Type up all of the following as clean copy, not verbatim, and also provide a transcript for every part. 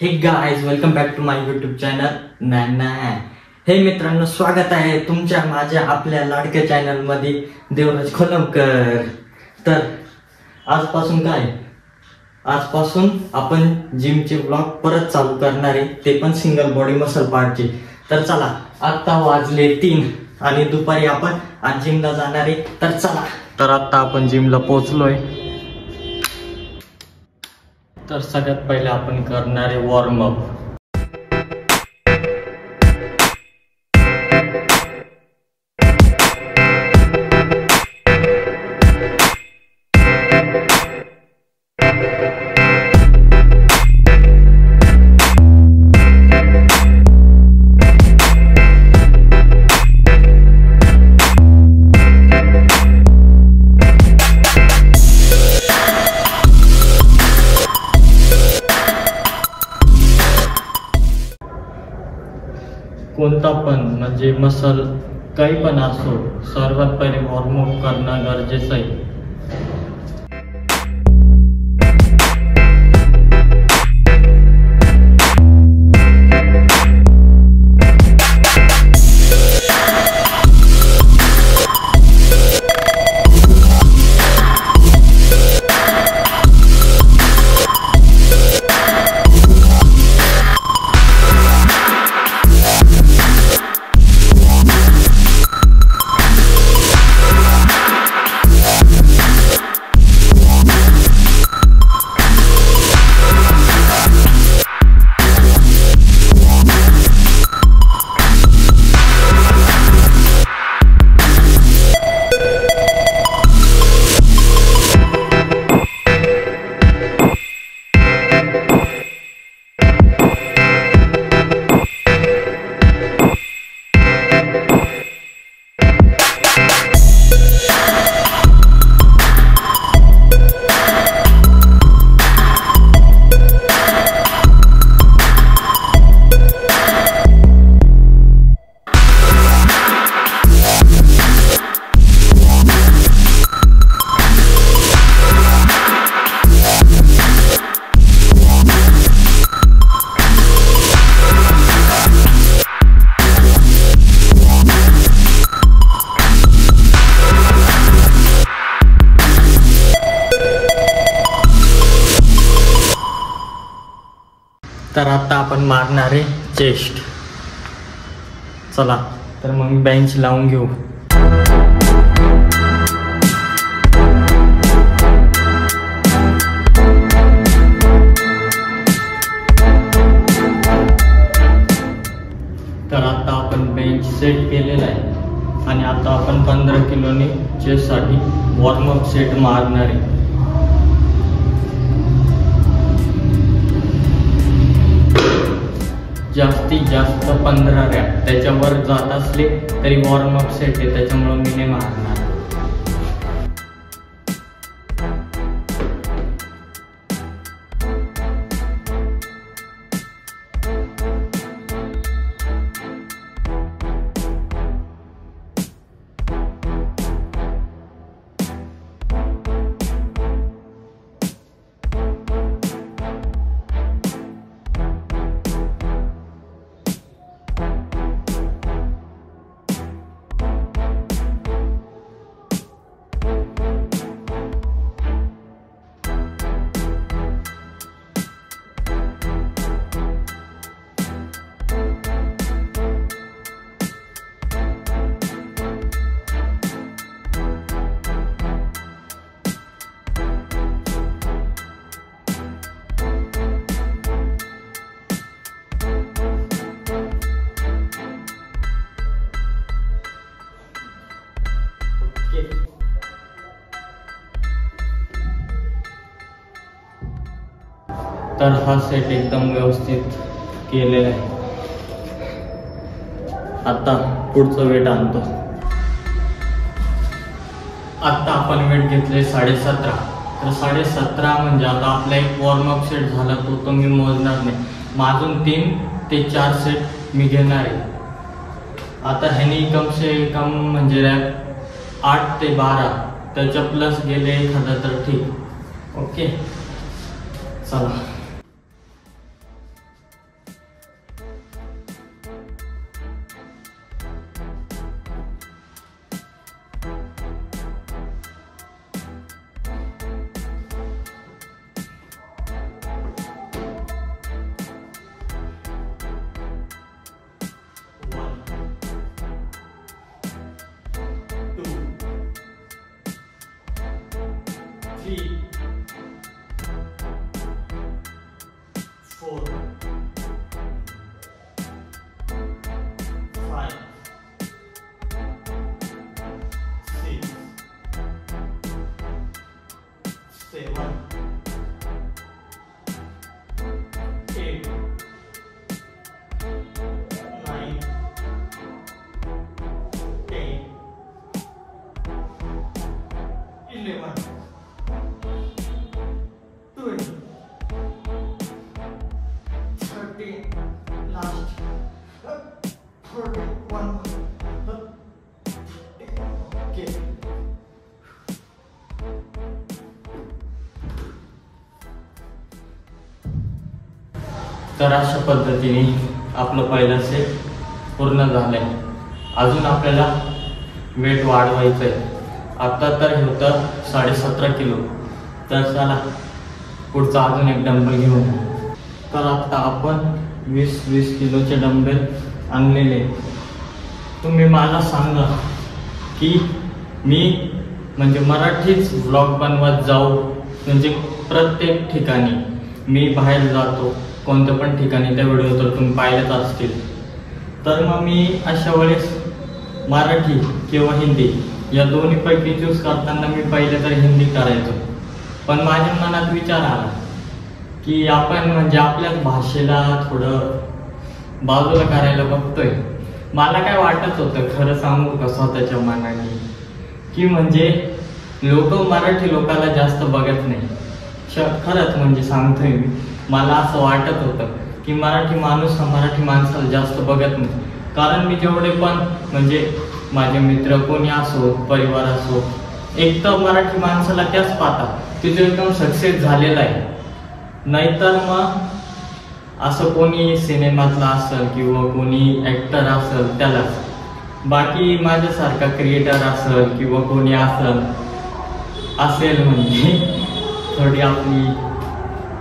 हे guys, welcome back to my YouTube channel Nana. Hey मित्रांनो, स्वागत आहे तुमच्या माझ्या आपल्या लाडक्या चॅनल मध्ये देवराज खोलमकर। तर आजपासून आपण जिमचे व्लॉग परत चालू करणार आहे, ते पण सिंगल बॉडी मसल पार्टचे। तर चला, आता वाजले 3 आणि दुपारी आपण आज जिमला जाणार आहे। तर चला, तर आता आपण जिमला पोहोचलोय। तर सगळ्यात पहिले आपण करणार आहे वॉर्म अप। कोणता पण म्हणजे मसल काही पण असो, सर्वात पहिले वॉर्म अप करणं गरजेचं आहे। तर आता आपण मारणार आहे चेस्ट। चला, तर मग बेंच लावून घेऊ। तर आता आपण बेंच सेट केलेला आहे आणि आता आपण 15 किलोनी चेस्ट साठी वॉर्मअप सेट मारणार आहे। जास्तीत जास्त 15 रॅप, त्याच्यावर जात असले तरी वॉर्मअप सेट आहे, त्याच्यामुळे मी नाही मारणार। तर हा सेट एकदम व्यवस्थित केलेला आहे। आता पुढचं वेट आणतो। आता आपण वेट घेतले 17.5। तर 17.5 म्हणजे आता आपला एक वॉर्मअप सेट झाला, तो मी मोजणार नाही। माझून 3 ते 4 सेट मी घेणार आहे। आता ह्यानी कम से कम म्हणजे रॅप 8 ते 12, त्याच्या प्लस गेले एखादा तर ठीक। ओके, चला। 4 5 6 7 8 9 10 11 12 13 last 41 okay. तर अशा पद्धतीने आपलं पहिलं सेट पूर्ण झालंय. अजून आपल्याला वेट वाढवायचं आहे. आता तर हे होतं 17.5 किलो. तर चला पुढचा अजून एक डंबल घेऊन. तर आता आपण 20 किलोचे डंबेल आणलेले. तुम्ही मला सांगा की मी म्हणजे मराठीच व्लॉग बनवत जाऊ, म्हणजे प्रत्येक ठिकाणी मी बाहेर जातो कोणत्या पण ठिकाणी, त्या व्हिडिओ तर तुम्ही पाहिलेच असतील. तर मग मी अशा वेळेस मराठी किंवा हिंदी या दोन्हीपैकी चूज करताना मी पहिले तर हिंदी करायचो. पण माझ्या मनात विचार आला की आपण म्हणजे आपल्या भाषेला थोडं बाजूला करायला बघतोय. मला काय वाटत होतं खरं सांगू का स्वतःच्या मनाने, की म्हणजे लोक मराठी लोकांना जास्त बघत नाही. खरंच म्हणजे सांगतोय मी, मला असं वाटत होतं की मराठी माणूस हा मराठी माणसाला जास्त बघत नाही. कारण मी जेवढे पण म्हणजे माझे मित्र कोणी असो, परिवार असो, एक तर मराठी माणसाला त्याच पाहतात की जो एकदम सक्सेस झालेला आहे. नाहीतर मग असं कोणी सिनेमातला असेल किंवा कोणी ॲक्टर असेल त्यालाच. बाकी माझ्यासारखा क्रिएटर असेल किंवा कोणी असेल म्हणजे थोडी आपली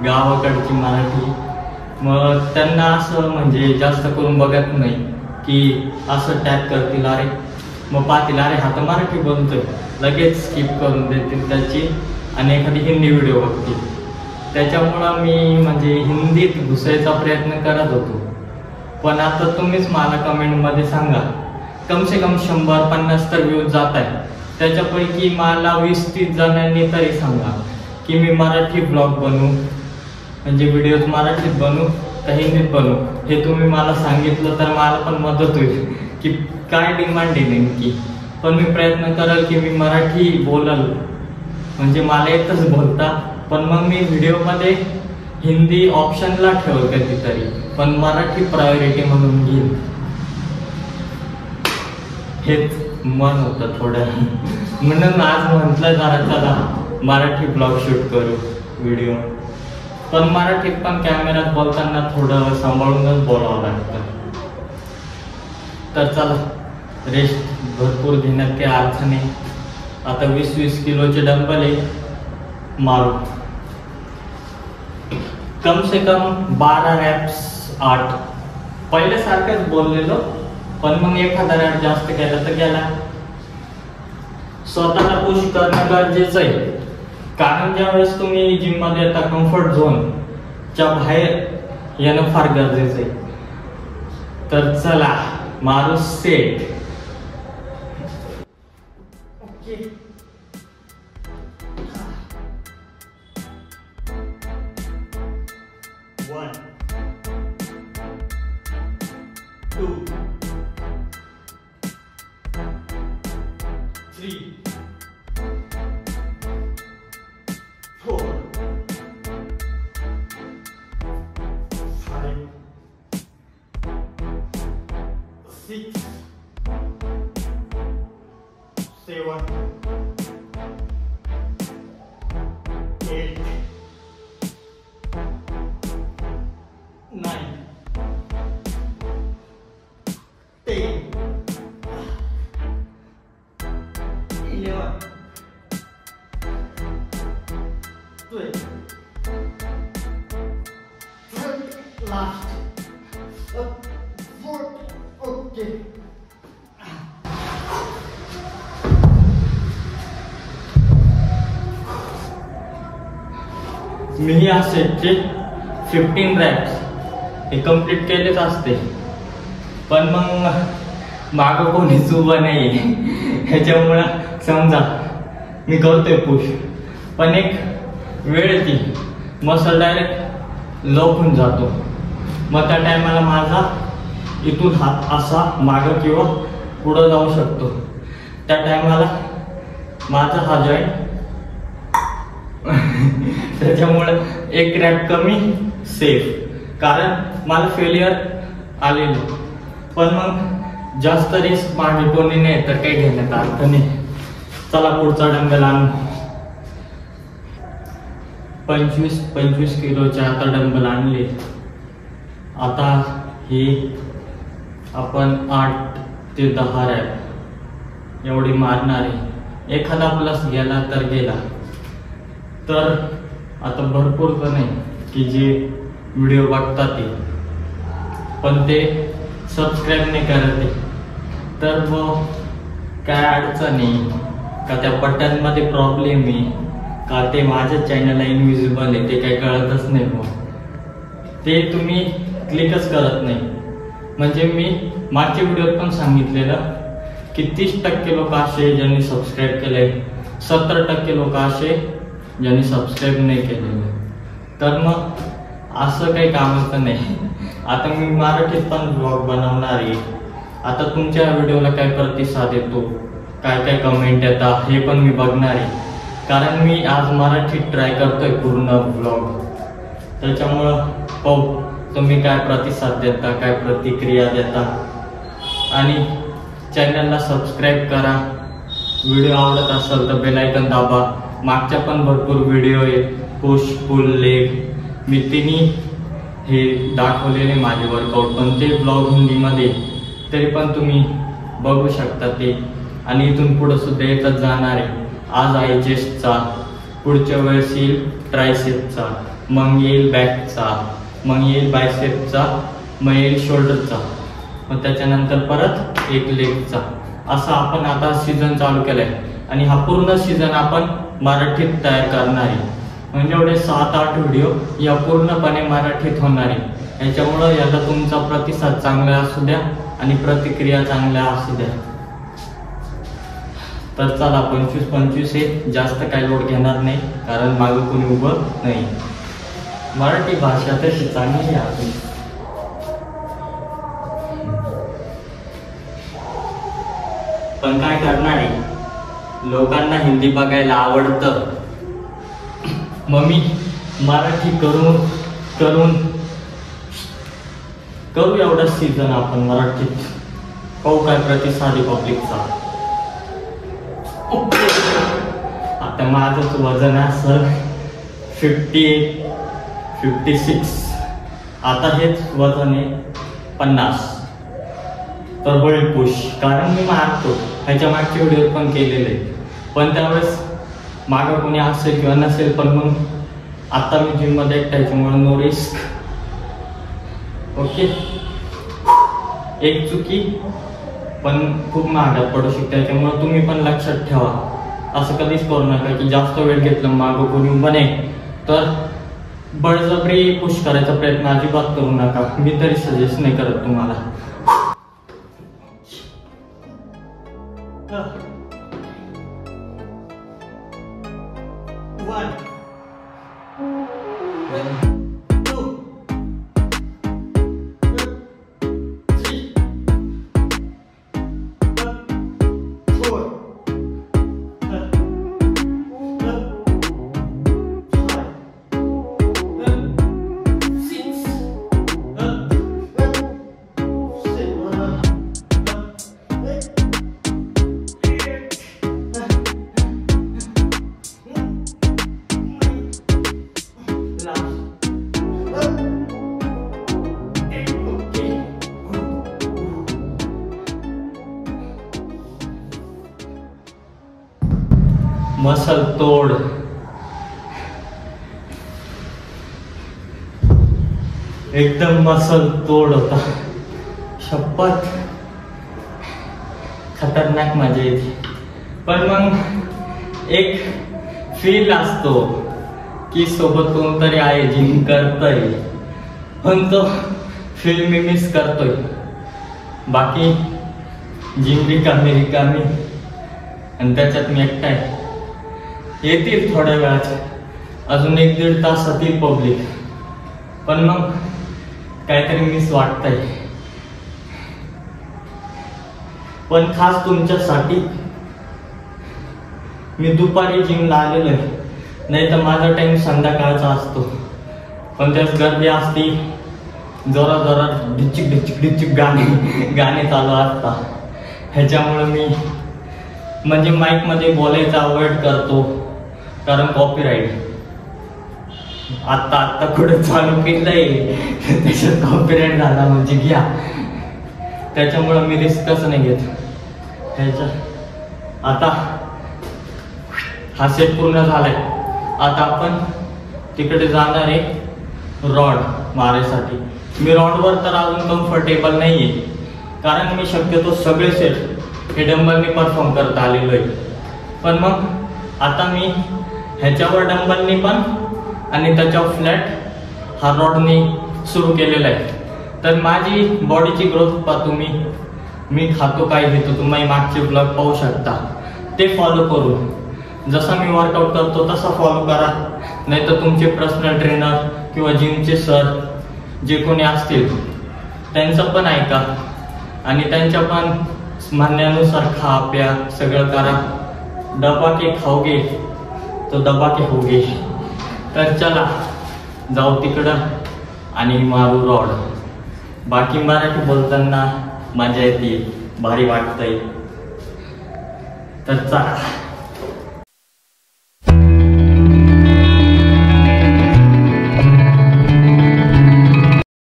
गावाकडची मराठी, मग त्यांना असं म्हणजे जास्त करून बघत नाही की असं टॅग करतील, अरे मग पाहतील अरे हा तर मराठी बोलतोय, लगेच स्किप करून देतील त्याची आणि एखादी हिंदी व्हिडिओ बघतील. त्याच्यामुळं मी म्हणजे हिंदीत घुसायचा प्रयत्न करत होतो. पण आता तुम्हीच मला कमेंटमध्ये सांगा, कमसे कम 100-50 तर व्ह्यूज जात आहे. त्याच्यापैकी मला 20-30 जणांनी तरी सांगा की मी मराठी ब्लॉग बनवू, म्हणजे व्हिडिओज मराठीत बनवू का हिंदीत बनवू. हे तुम्ही मला सांगितलं तर मला पण मदत होईल की काय डिमांड आहे नेमकी. पण मी प्रयत्न करेल की मी मराठी बोलल, म्हणजे मला येतच बोलता. पण मग मी व्हिडिओमध्ये हिंदी ऑप्शनला ठेवल कधीतरी, पण मराठी प्रायोरिटी म्हणून घेईल. हेच मन होतं थोडं, म्हणून आज म्हटलं जरा चला मराठी ब्लॉग शूट करू व्हिडिओ. पण मराठीत पण कॅमेऱ्यात बोलताना थोडं सांभाळूनच बोलावं लागतं. तर चला रेस्ट भरपूर घेण्यात काही अर्थ नाही. आता 20 किलोचे डंबल आहे, मारू कम से कम 12 रॅप्स 8. पहिल्यासारखंच बोललेलो, पण मग एखादा रॅप जास्त केला तर गेला. स्वतःला पुश करणं गरजेचं आहे. कारण ज्यावेळेस तुम्ही जिम मध्ये येता कम्फर्ट झोनच्या बाहेर येणं फार गरजेचं आहे. तर चला मारू सेट. Okay, 1 2 3 4 5 6 7 8 9 10 11 12 last 4. Okay. मी या सेटचे 15 रॅप्स हे कम्प्लीट केलेच असते, पण मग मागं कोणीच उभं नाही ह्याच्यामुळं समजा मी करतोय पुश, पण एक वेळ येते मसल डायरेक्ट लॉक होऊन जातो, मग त्या टायमाला माझा इथून हात असा मागं किंवा पुढं जाऊ शकतो, त्या टायमाला माझा हा जॉईंट त्याच्यामुळे एक रॅप कमी सेफ, कारण मला फेलियर आलेलं, पण मग जास्त रिस्क मागे कोणी नाही तर काही घेण्यात अर्थ नाही. चला पुढचा डंबेल आणू. 25 किलोचे आता डंबेल आणले. आता हे आपण 8 ते 10 रॅप एवढी मारणार आहे. एखादा प्लस गेला तर गेला, तर आता भरपूर तर नाही की जे व्हिडिओ बघतात ते, पण ते सबस्क्राईब नाही करत आहे, तर मग काय अडचण नाही का, त्या बटनमध्ये प्रॉब्लेम आहे का, ते माझ्या चॅनलला इनविजिबल आहे ते काही कळतच नाही, मग ते तुम्ही क्लिकच करत नाही. म्हणजे मी मागच्या व्हिडिओत पण सांगितलेलं की 30% लोक असे ज्यांनी सबस्क्राईब केले, 70% लोक असे ज्यांनी सबस्क्राईब नाही केलेले, तर मग असं काही कामाचं नाही. आता मी मराठीत पण ब्लॉग बनवणार आहे. आता तुमच्या व्हिडिओला काय प्रतिसाद येतो, काय काय कमेंट येतात हे पण मी बघणार आहे, कारण मी आज मराठीत ट्राय करतोय पूर्ण ब्लॉग. त्याच्यामुळं पाहू तुम्ही काय प्रतिसाद देता, काय प्रतिक्रिया देता, आणि चॅनलला सबस्क्राईब करा. व्हिडिओ आवडत असेल तर बेल आयकॉन दाबा. मागच्या पण भरपूर व्हिडिओ आहेत, पुश पुल लेग, मी तिन्ही हे दाखवलेले माझे वर्कआउट, पण ते ब्लॉग हिंदीमध्ये, तरी पण तुम्ही बघू शकता ते. आणि इथून पुढे सुद्धा येतच जाणार आहे. आज आहे चेस्टचा, पुढच्या वेळेस येईल ट्रायसेपचा, मग येईल बॅकचा, मग येईल बायसेपचा, मग येईल शोल्डरचा, मग त्याच्यानंतर परत एक लेगचा. असं आपण आता सीझन चालू केलाय, आणि हा पूर्ण सीझन आपण मराठीत तयार करणार आहे. म्हणजे एवढे 7-8 व्हिडिओ या पूर्णपणे मराठीत होणार आहे. याच्यामुळं याला तुमचा प्रतिसाद चांगला असू द्या आणि प्रतिक्रिया चांगल्या असू द्या. तर चला 25 हे जास्त काही लोड घेणार नाही, कारण मागं कोणी उभं नाही. मराठी भाषा तशी चांगली आहे. पण काय करणार आहे, लोकांना हिंदी बघायला आवडतं, मग मी मराठी करू एवढा सीझन आपण मराठीत. पाहू काय प्रतिसाद आहे पब्लिकचा. आता माझंच वजन असं 56, आता हेच वजन आहे 50. तर बळी पुश, कारण मी मारतो, ह्याच्या मागच्या व्हिडिओत पण केलेले आहे, पण त्यावेळेस मागं कोणी असेल किंवा नसेल, पण मग आता मी जिममध्ये त्याच्यामुळे नो रिस्क. ओके, एक चुकी पण खूप महागात पडू शकते, त्याच्यामुळे तुम्ही पण लक्षात ठेवा. असं कधीच करू नका की जास्त वेळ घेतलं मागं कोणी उभं नाही तर बळजबरी पुश करायचा प्रयत्न अजिबात करू नका. मी तरी सजेस्ट नाही करत तुम्हाला. मसल तोड. एकदम मसल तोड होता, शपथ. खतरनाक मजा येते, पण मग एक फील असतो की सोबत कोणतरी आहे जिम करतंय, पण तो फील मी मिस करतोय. बाकी जिम रिकामी आणि त्याच्यात मी एकटा आहे. येतील थोड्या वेळात, अजून 1-1.5 तासात येईल पब्लिक. पण मग काहीतरी मिस वाटतंय. पण खास तुमच्यासाठी मी दुपारी जिमला आलेलो आहे, नाही तर माझा टाइम संध्याकाळचा असतो. पण त्यात गर्दी असती, जोरात ढिचिक गाणे चालू असतात. ह्याच्यामुळे मी म्हणजे माईकमध्ये बोलायचं अवॉइड करतो, कारण कॉपीराईट. आत्ता कुठे चालू केलंय त्याच्यात कॉपीराईट झाला म्हणजे घ्या. त्याच्यामुळं मी रिस्कच नाही घेत ह्याच्या. आता हा सेट पूर्ण झालाय. आता आपण तिकडे जाणार आहे रॉड मारायसाठी. मी रॉडवर तर अजून कम्फर्टेबल नाहीये, कारण मी शक्यतो सगळे सेट हे डंबलनी परफॉर्म करत आलेलो आहे. पण मग आता मी ह्याच्यावर डंबलनी पण आणि त्याच्यावर फ्लॅट हा रॉडनी सुरू केलेला आहे. तर माझी बॉडीची ग्रोथ पहा तुम्ही. मी खातो काय घेतो तुम्ही मागचे ब्लॉग पाहू शकता. ते फॉलो करून जसा मी वर्कआउट करतो तसा फॉलो करा. नाही तर तुमचे पर्सनल ट्रेनर किंवा जिमचे सर जे कोणी असतील त्यांचं पण ऐका आणि त्यांच्या पण म्हणण्यानुसार खा प्या सगळं करा. डबा के खाओगे तो दबा के होगे. तर चला जाऊ तिकडं आणि मारू रॉड. बाकी मराठी बोलताना मजा येते, भारी वाटतंय. तर चला.